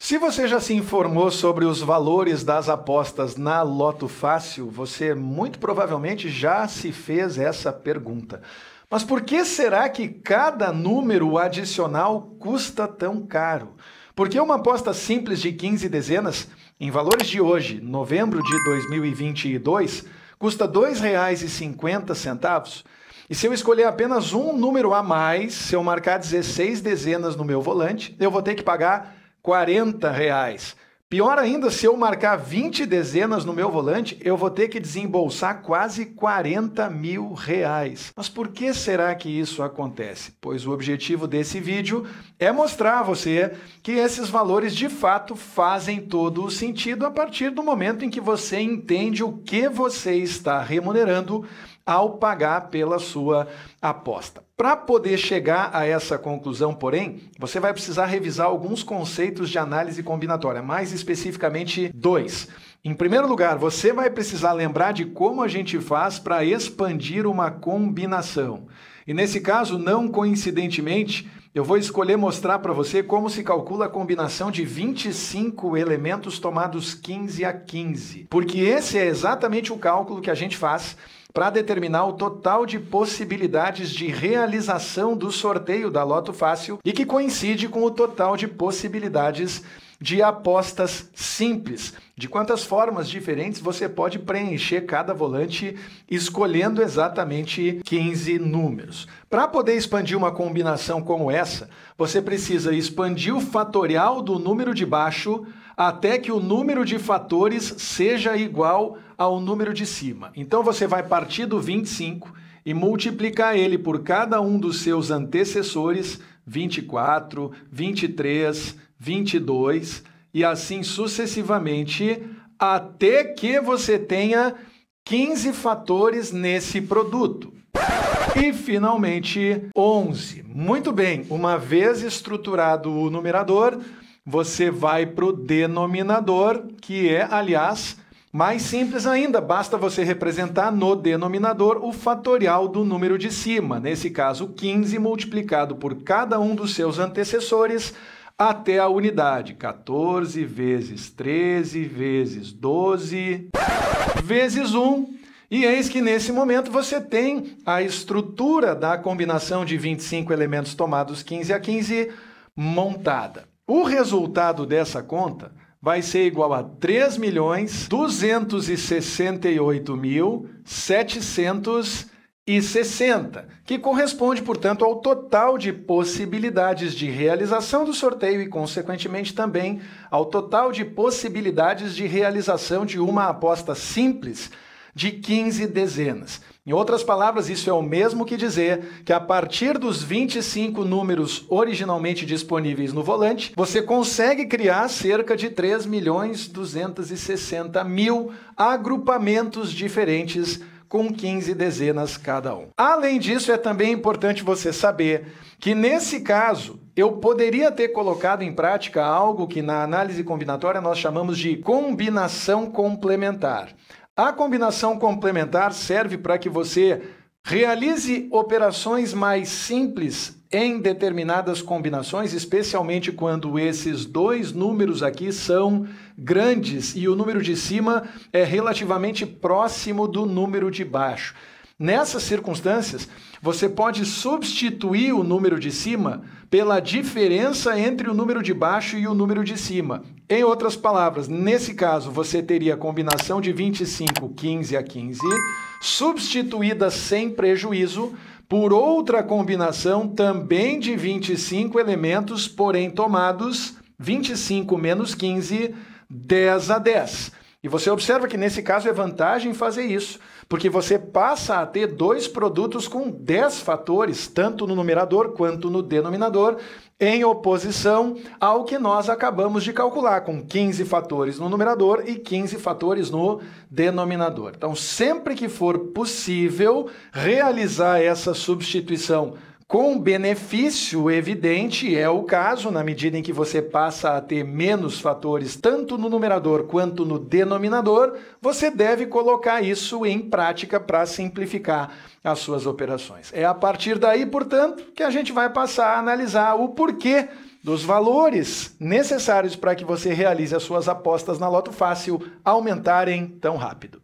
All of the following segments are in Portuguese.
Se você já se informou sobre os valores das apostas na Loto Fácil, você muito provavelmente já se fez essa pergunta. Mas por que será que cada número adicional custa tão caro? Porque uma aposta simples de 15 dezenas, em valores de hoje, novembro de 2022, custa R$ 2,50. E se eu escolher apenas um número a mais, se eu marcar 16 dezenas no meu volante, eu vou ter que pagar R$ 40. Pior ainda, se eu marcar 20 dezenas no meu volante, eu vou ter que desembolsar quase R$ 40 mil. Mas por que será que isso acontece? Pois o objetivo desse vídeo é mostrar a você que esses valores de fato fazem todo o sentido a partir do momento em que você entende o que você está remunerando ao pagar pela sua aposta. Para poder chegar a essa conclusão, porém, você vai precisar revisar alguns conceitos de análise combinatória, mais especificamente dois. Em primeiro lugar, você vai precisar lembrar de como a gente faz para expandir uma combinação. E nesse caso, não coincidentemente, eu vou escolher mostrar para você como se calcula a combinação de 25 elementos tomados 15 a 15. Porque esse é exatamente o cálculo que a gente faz para determinar o total de possibilidades de realização do sorteio da Loto Fácil e que coincide com o total de possibilidades de apostas simples. De quantas formas diferentes você pode preencher cada volante escolhendo exatamente 15 números. Para poder expandir uma combinação como essa, você precisa expandir o fatorial do número de baixo até que o número de fatores seja igual ao número de cima. Então você vai partir do 25 e multiplicar ele por cada um dos seus antecessores, 24, 23, 22, e assim sucessivamente, até que você tenha 15 fatores nesse produto. E, finalmente, 11. Muito bem, uma vez estruturado o numerador, você vai para o denominador, que é, aliás, mais simples ainda. Basta você representar no denominador o fatorial do número de cima. Nesse caso, 15 multiplicado por cada um dos seus antecessores até a unidade. 14 vezes 13 vezes 12 vezes 1. E eis que nesse momento você tem a estrutura da combinação de 25 elementos tomados 15 a 15 montada. O resultado dessa conta vai ser igual a 3.268.760, que corresponde, portanto, ao total de possibilidades de realização do sorteio e, consequentemente, também ao total de possibilidades de realização de uma aposta simples de 15 dezenas. Em outras palavras, isso é o mesmo que dizer que a partir dos 25 números originalmente disponíveis no volante, você consegue criar cerca de 3.260.000 agrupamentos diferentes com 15 dezenas cada um. Além disso, é também importante você saber que, nesse caso, eu poderia ter colocado em prática algo que na análise combinatória nós chamamos de combinação complementar. A combinação complementar serve para que você realize operações mais simples em determinadas combinações, especialmente quando esses dois números aqui são grandes e o número de cima é relativamente próximo do número de baixo. Nessas circunstâncias, você pode substituir o número de cima pela diferença entre o número de baixo e o número de cima. Em outras palavras, nesse caso, você teria a combinação de 25, 15 a 15, substituída sem prejuízo por outra combinação também de 25 elementos, porém tomados 25 menos 15, 10 a 10. E você observa que nesse caso é vantagem fazer isso, porque você passa a ter dois produtos com 10 fatores, tanto no numerador quanto no denominador, em oposição ao que nós acabamos de calcular, com 15 fatores no numerador e 15 fatores no denominador. Então, sempre que for possível realizar essa substituição com benefício evidente, é o caso, na medida em que você passa a ter menos fatores tanto no numerador quanto no denominador, você deve colocar isso em prática para simplificar as suas operações. É a partir daí, portanto, que a gente vai passar a analisar o porquê dos valores necessários para que você realize as suas apostas na Loto Fácil aumentarem tão rápido.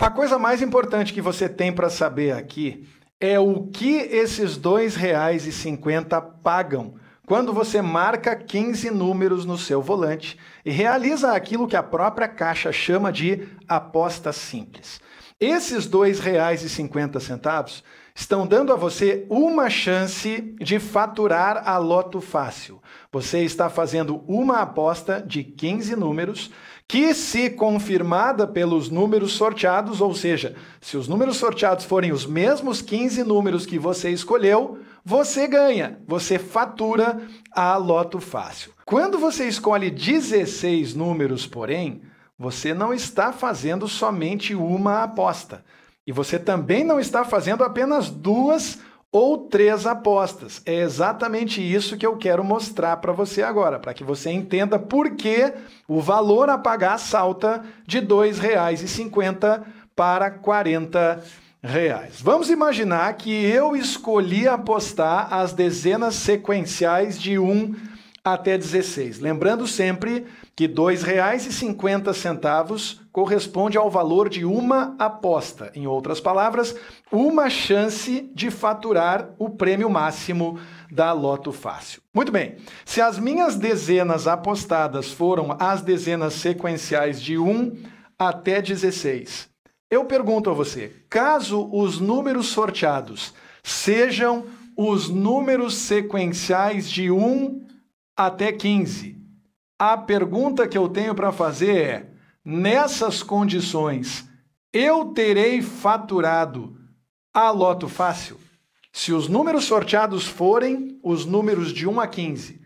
A coisa mais importante que você tem para saber aqui é o que esses R$ 2,50 pagam quando você marca 15 números no seu volante e realiza aquilo que a própria Caixa chama de aposta simples. Esses R$ 2,50 estão dando a você uma chance de faturar a Loto Fácil. Você está fazendo uma aposta de 15 números que, se confirmada pelos números sorteados, ou seja, se os números sorteados forem os mesmos 15 números que você escolheu, você ganha, você fatura a Loto Fácil. Quando você escolhe 16 números, porém, você não está fazendo somente uma aposta. E você também não está fazendo apenas 2 ou 3 apostas. É exatamente isso que eu quero mostrar para você agora, para que você entenda por que o valor a pagar salta de R$ 2,50 para R$ 40. Vamos imaginar que eu escolhi apostar as dezenas sequenciais de 1 até 16. Lembrando sempre que R$ 2,50 corresponde ao valor de uma aposta. Em outras palavras, uma chance de faturar o prêmio máximo da Loto Fácil. Muito bem, se as minhas dezenas apostadas foram as dezenas sequenciais de 1 até 16, eu pergunto a você, caso os números sorteados sejam os números sequenciais de 1 até 15, a pergunta que eu tenho para fazer é, nessas condições, eu terei faturado a Loto Fácil? Se os números sorteados forem os números de 1 a 15,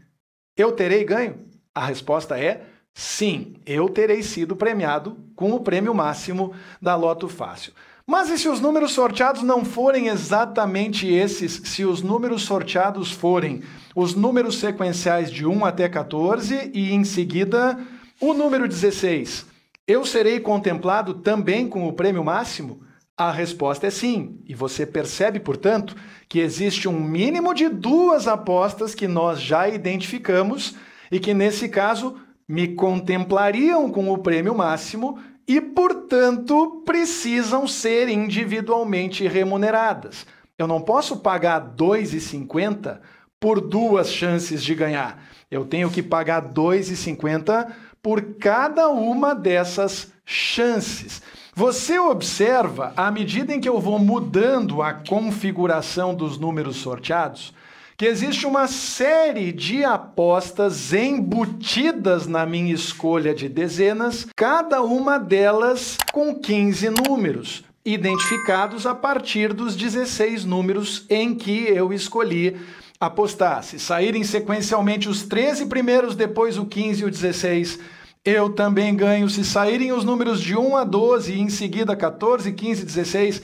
eu terei ganho? A resposta é sim, eu terei sido premiado com o prêmio máximo da Loto Fácil. Mas e se os números sorteados não forem exatamente esses, se os números sorteados forem os números sequenciais de 1 até 14 e, em seguida, o número 16, eu serei contemplado também com o prêmio máximo? A resposta é sim, e você percebe, portanto, que existe um mínimo de 2 apostas que nós já identificamos e que, nesse caso, me contemplariam com o prêmio máximo e, portanto, precisam ser individualmente remuneradas. Eu não posso pagar R$ 2,50 por 2 chances de ganhar. Eu tenho que pagar R$ 2,50 por cada uma dessas chances. Você observa, à medida em que eu vou mudando a configuração dos números sorteados, que existe uma série de apostas embutidas na minha escolha de dezenas, cada uma delas com 15 números, identificados a partir dos 16 números em que eu escolhi apostar. Se saírem sequencialmente os 13 primeiros, depois o 15 e o 16, eu também ganho. Se saírem os números de 1 a 12 e em seguida 14, 15 e 16,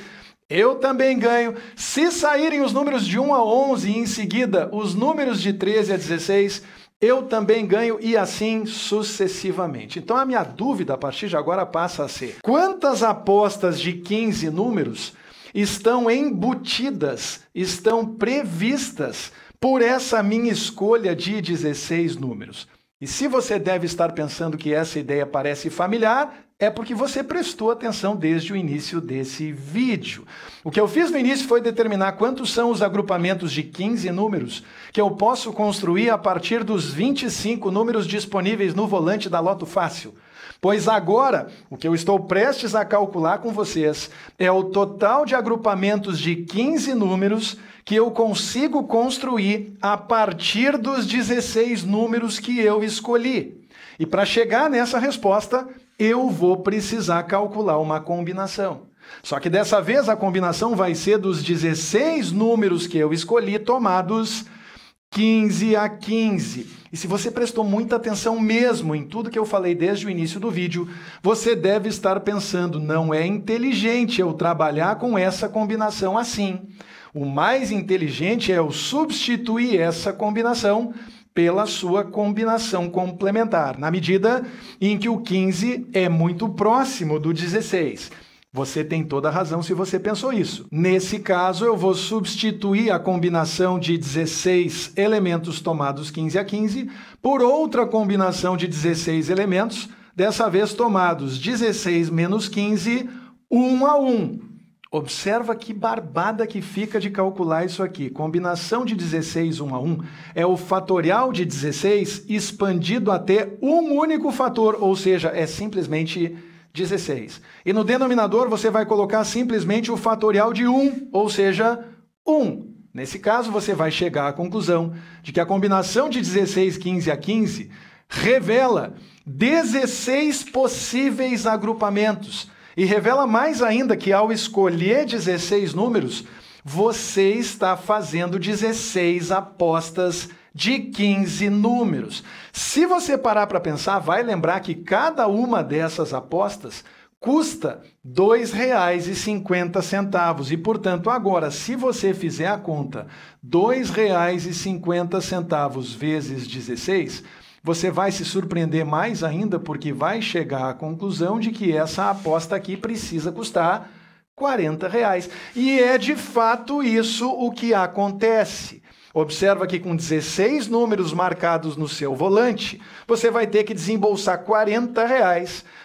eu também ganho. Se saírem os números de 1 a 11 e em seguida os números de 13 a 16, eu também ganho e assim sucessivamente. Então a minha dúvida a partir de agora passa a ser: quantas apostas de 15 números estão embutidas, estão previstas por essa minha escolha de 16 números? E se você deve estar pensando que essa ideia parece familiar, é porque você prestou atenção desde o início desse vídeo. O que eu fiz no início foi determinar quantos são os agrupamentos de 15 números que eu posso construir a partir dos 25 números disponíveis no volante da Loto Fácil. Pois agora, o que eu estou prestes a calcular com vocês é o total de agrupamentos de 15 números que eu consigo construir a partir dos 16 números que eu escolhi. E para chegar nessa resposta, eu vou precisar calcular uma combinação. Só que dessa vez a combinação vai ser dos 16 números que eu escolhi, tomados 15 a 15. E se você prestou muita atenção mesmo em tudo que eu falei desde o início do vídeo, você deve estar pensando, não é inteligente eu trabalhar com essa combinação assim. O mais inteligente é eu substituir essa combinação pela sua combinação complementar, na medida em que o 15 é muito próximo do 16. Você tem toda a razão se você pensou isso. Nesse caso, eu vou substituir a combinação de 16 elementos tomados 15 a 15 por outra combinação de 16 elementos, dessa vez tomados 16 menos 15, 1 a 1. Observa que barbada que fica de calcular isso aqui. Combinação de 16, 1 a 1, é o fatorial de 16 expandido até um único fator, ou seja, é simplesmente 16. E no denominador você vai colocar simplesmente o fatorial de 1, ou seja, 1. Nesse caso, você vai chegar à conclusão de que a combinação de 16, 15 a 15 revela 16 possíveis agrupamentos. E revela mais ainda que ao escolher 16 números, você está fazendo 16 apostas de 15 números. Se você parar para pensar, vai lembrar que cada uma dessas apostas custa R$ 2,50. E, portanto, agora, se você fizer a conta R$ 2,50 vezes 16, você vai se surpreender mais ainda porque vai chegar à conclusão de que essa aposta aqui precisa custar R$ 40. E é de fato isso o que acontece. Observa que com 16 números marcados no seu volante, você vai ter que desembolsar R$ 40,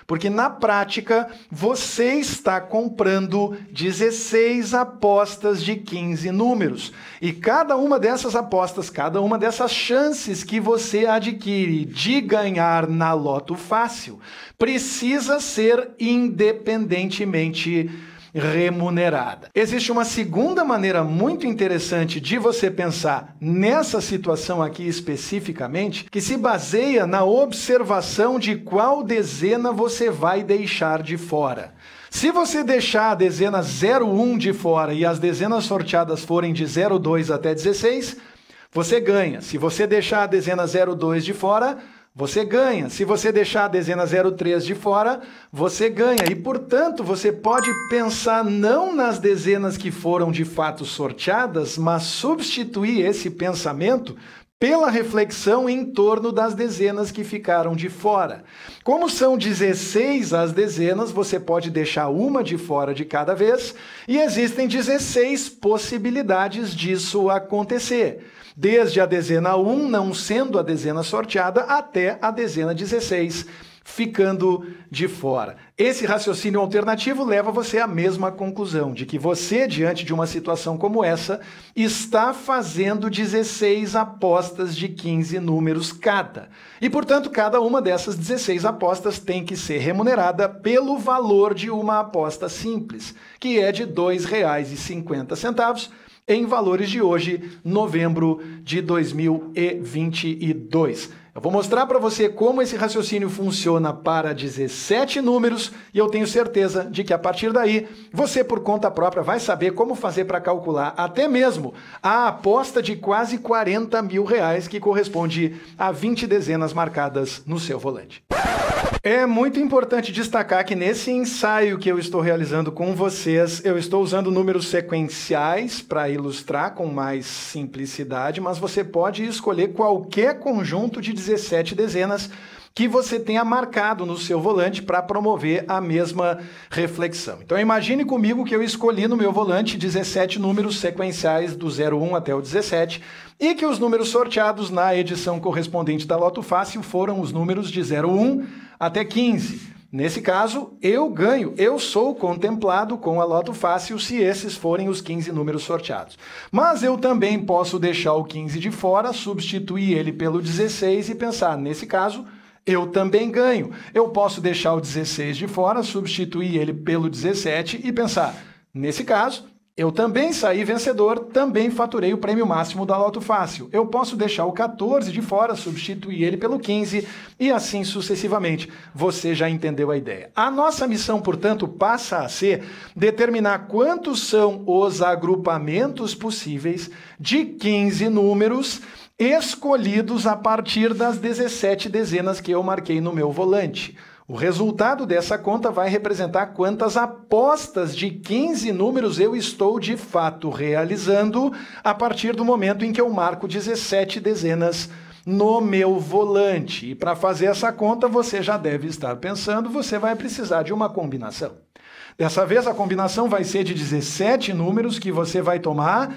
porque na prática você está comprando 16 apostas de 15 números. E cada uma dessas apostas, cada uma dessas chances que você adquire de ganhar na Loto Fácil, precisa ser independentemente remunerada. Existe uma segunda maneira muito interessante de você pensar nessa situação aqui especificamente, que se baseia na observação de qual dezena você vai deixar de fora. Se você deixar a dezena 01 de fora e as dezenas sorteadas forem de 02 até 16, você ganha. Se você deixar a dezena 02 de fora, você ganha. Se você deixar a dezena 03 de fora, você ganha. E, portanto, você pode pensar não nas dezenas que foram de fato sorteadas, mas substituir esse pensamento pela reflexão em torno das dezenas que ficaram de fora. Como são 16 as dezenas, você pode deixar uma de fora de cada vez, e existem 16 possibilidades disso acontecer. Desde a dezena 1 não sendo a dezena sorteada até a dezena 16 ficando de fora. Esse raciocínio alternativo leva você à mesma conclusão, de que você, diante de uma situação como essa, está fazendo 16 apostas de 15 números cada. E, portanto, cada uma dessas 16 apostas tem que ser remunerada pelo valor de uma aposta simples, que é de R$ 2,50, em valores de hoje, novembro de 2022. Eu vou mostrar para você como esse raciocínio funciona para 17 números e eu tenho certeza de que a partir daí você por conta própria vai saber como fazer para calcular até mesmo a aposta de quase R$ 40 mil que corresponde a 20 dezenas marcadas no seu volante. É muito importante destacar que nesse ensaio que eu estou realizando com vocês, eu estou usando números sequenciais para ilustrar com mais simplicidade, mas você pode escolher qualquer conjunto de 17 dezenas que você tenha marcado no seu volante para promover a mesma reflexão. Então imagine comigo que eu escolhi no meu volante 17 números sequenciais do 01 até o 17 e que os números sorteados na edição correspondente da Loto Fácil foram os números de 01 até 15. Nesse caso, eu ganho, eu sou contemplado com a Loto Fácil se esses forem os 15 números sorteados. Mas eu também posso deixar o 15 de fora, substituir ele pelo 16 e pensar, nesse caso, eu também ganho. Eu posso deixar o 16 de fora, substituir ele pelo 17 e pensar, nesse caso, eu também saí vencedor, também faturei o prêmio máximo da Loto Fácil. Eu posso deixar o 14 de fora, substituir ele pelo 15 e assim sucessivamente. Você já entendeu a ideia. A nossa missão, portanto, passa a ser determinar quantos são os agrupamentos possíveis de 15 números escolhidos a partir das 17 dezenas que eu marquei no meu volante. O resultado dessa conta vai representar quantas apostas de 15 números eu estou de fato realizando a partir do momento em que eu marco 17 dezenas no meu volante. E para fazer essa conta, você já deve estar pensando, você vai precisar de uma combinação. Dessa vez, a combinação vai ser de 17 números que você vai tomar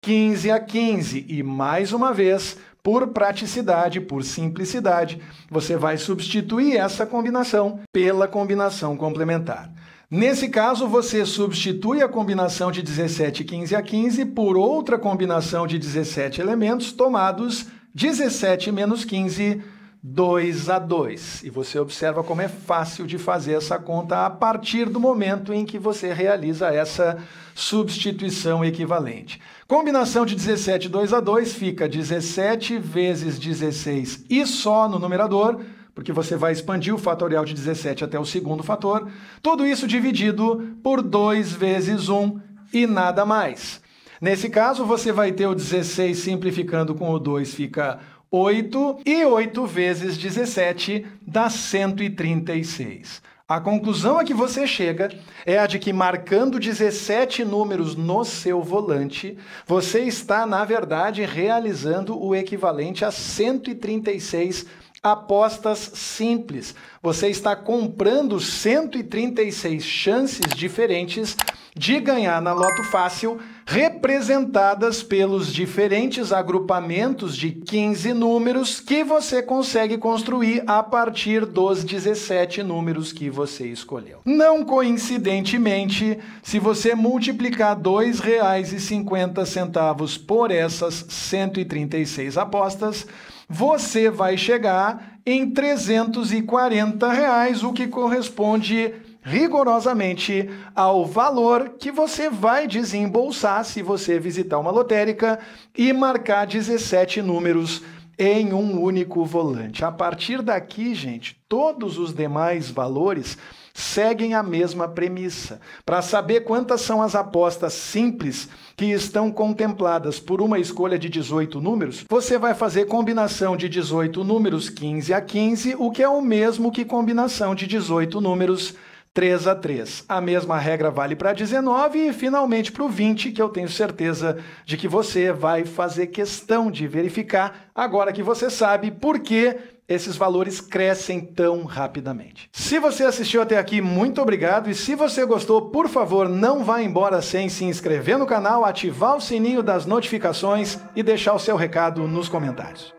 15 a 15. E, mais uma vez, por praticidade, por simplicidade, você vai substituir essa combinação pela combinação complementar. Nesse caso, você substitui a combinação de 17, 15 a 15 por outra combinação de 17 elementos tomados 17 menos 15, 2 a 2. E você observa como é fácil de fazer essa conta a partir do momento em que você realiza essa substituição equivalente. Combinação de 17, 2 a 2 fica 17 vezes 16 e só no numerador, porque você vai expandir o fatorial de 17 até o segundo fator, tudo isso dividido por 2 vezes 1 e nada mais. Nesse caso, você vai ter o 16 simplificando com o 2 fica 8, e 8 vezes 17 dá 136. A conclusão a que você chega é a de que, marcando 17 números no seu volante, você está, na verdade, realizando o equivalente a 136 apostas simples. Você está comprando 136 chances diferentes de ganhar na Loto Fácil, representadas pelos diferentes agrupamentos de 15 números que você consegue construir a partir dos 17 números que você escolheu. Não coincidentemente, se você multiplicar R$ 2,50 por essas 136 apostas, você vai chegar em R$ 340, o que corresponde rigorosamente ao valor que você vai desembolsar se você visitar uma lotérica e marcar 17 números em um único volante. A partir daqui, gente, todos os demais valores seguem a mesma premissa. Para saber quantas são as apostas simples que estão contempladas por uma escolha de 18 números, você vai fazer combinação de 18 números 15 a 15, o que é o mesmo que combinação de 18 números 3 a 3. A mesma regra vale para 19 e, finalmente, para o 20, que eu tenho certeza de que você vai fazer questão de verificar, agora que você sabe por que esses valores crescem tão rapidamente. Se você assistiu até aqui, muito obrigado. E se você gostou, por favor, não vá embora sem se inscrever no canal, ativar o sininho das notificações e deixar o seu recado nos comentários.